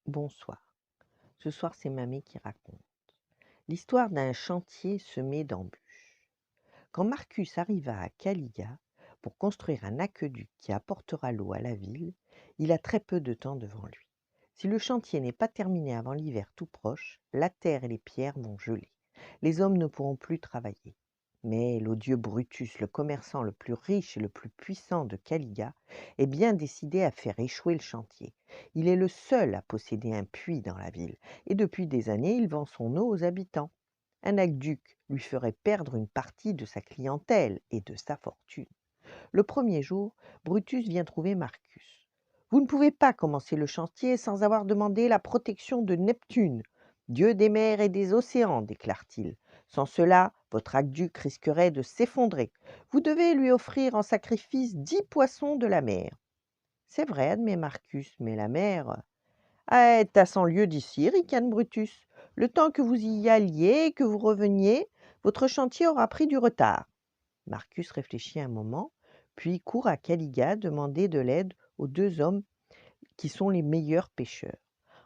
Bonsoir. Ce soir, c'est Mamie qui raconte. L'histoire d'un chantier semé d'embûches. Quand Marcus arriva à Caliga pour construire un aqueduc qui apportera l'eau à la ville, il a très peu de temps devant lui. Si le chantier n'est pas terminé avant l'hiver tout proche, la terre et les pierres vont geler. Les hommes ne pourront plus travailler. Mais l'odieux Brutus, le commerçant le plus riche et le plus puissant de Caliga, est bien décidé à faire échouer le chantier. Il est le seul à posséder un puits dans la ville, et depuis des années, il vend son eau aux habitants. Un aqueduc lui ferait perdre une partie de sa clientèle et de sa fortune. Le premier jour, Brutus vient trouver Marcus. Vous ne pouvez pas commencer le chantier sans avoir demandé la protection de Neptune, dieu des mers et des océans, déclare-t-il. Sans cela, votre aqueduc risquerait de s'effondrer. Vous devez lui offrir en sacrifice 10 poissons de la mer. C'est vrai, admet Marcus, mais la mer est à 100 lieues d'ici, ricane Brutus. Le temps que vous y alliez et que vous reveniez, votre chantier aura pris du retard. Marcus réfléchit un moment, puis court à Caliga demander de l'aide aux deux hommes qui sont les meilleurs pêcheurs.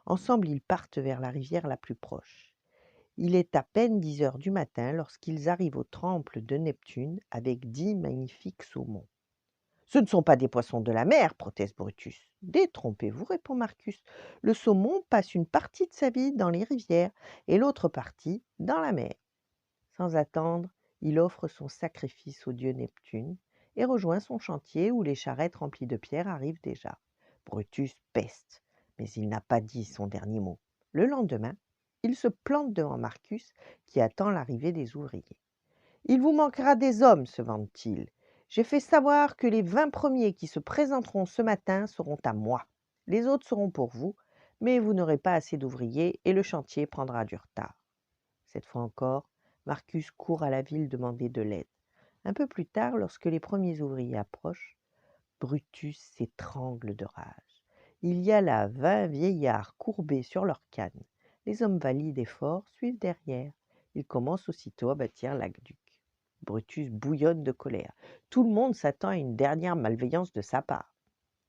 Ensemble, ils partent vers la rivière la plus proche. Il est à peine 10 heures du matin lorsqu'ils arrivent au temple de Neptune avec 10 magnifiques saumons. Ce ne sont pas des poissons de la mer, proteste Brutus. Détrompez-vous, répond Marcus. Le saumon passe une partie de sa vie dans les rivières et l'autre partie dans la mer. Sans attendre, il offre son sacrifice au dieu Neptune et rejoint son chantier où les charrettes remplies de pierres arrivent déjà. Brutus peste, mais il n'a pas dit son dernier mot. Le lendemain, il se plante devant Marcus qui attend l'arrivée des ouvriers. Il vous manquera des hommes, se vante-t-il. J'ai fait savoir que les 20 premiers qui se présenteront ce matin seront à moi. Les autres seront pour vous, mais vous n'aurez pas assez d'ouvriers et le chantier prendra du retard. Cette fois encore, Marcus court à la ville demander de l'aide. Un peu plus tard, lorsque les premiers ouvriers approchent, Brutus s'étrangle de rage. Il y a là 20 vieillards courbés sur leurs cannes. Les hommes valides et forts suivent derrière. Ils commencent aussitôt à bâtir l'aqueduc. Brutus bouillonne de colère. Tout le monde s'attend à une dernière malveillance de sa part.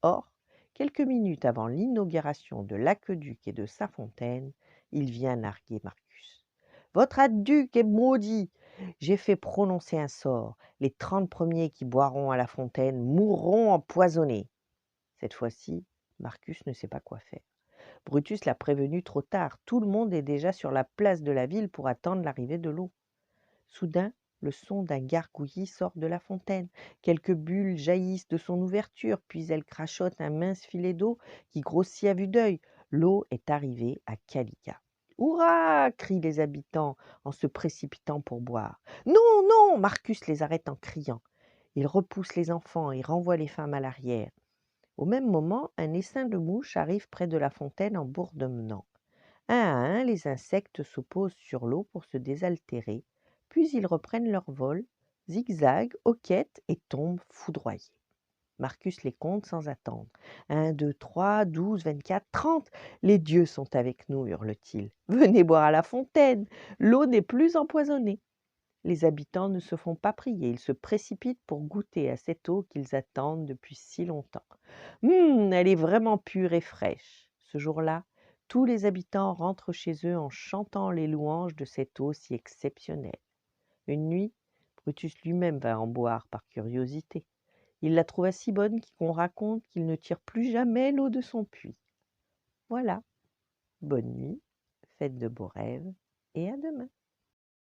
Or, quelques minutes avant l'inauguration de l'aqueduc et de sa fontaine, il vient narguer Marcus. Votre aqueduc est maudit. J'ai fait prononcer un sort. Les 30 premiers qui boiront à la fontaine mourront empoisonnés. Cette fois-ci, Marcus ne sait pas quoi faire. Brutus l'a prévenu trop tard. Tout le monde est déjà sur la place de la ville pour attendre l'arrivée de l'eau. Soudain, le son d'un gargouillis sort de la fontaine. Quelques bulles jaillissent de son ouverture, puis elle crachote un mince filet d'eau qui grossit à vue d'œil. L'eau est arrivée à Caliga. Hurrah! Crient les habitants en se précipitant pour boire. Non, non! Marcus les arrête en criant. Il repousse les enfants et renvoie les femmes à l'arrière. Au même moment, un essaim de mouches arrive près de la fontaine en bourdonnant. Un à un, les insectes se posent sur l'eau pour se désaltérer, puis ils reprennent leur vol, zigzaguent, hoquettent et tombent foudroyés. Marcus les compte sans attendre. 1, 2, 3, 12, 24, 30. Les dieux sont avec nous, hurle-t-il. Venez boire à la fontaine. L'eau n'est plus empoisonnée. Les habitants ne se font pas prier. Ils se précipitent pour goûter à cette eau qu'ils attendent depuis si longtemps. Elle est vraiment pure et fraîche. Ce jour-là, tous les habitants rentrent chez eux en chantant les louanges de cette eau si exceptionnelle. Une nuit, Brutus lui-même va en boire par curiosité. Il la trouva si bonne qu'on raconte qu'il ne tire plus jamais l'eau de son puits. Voilà, bonne nuit, faites de beaux rêves et à demain.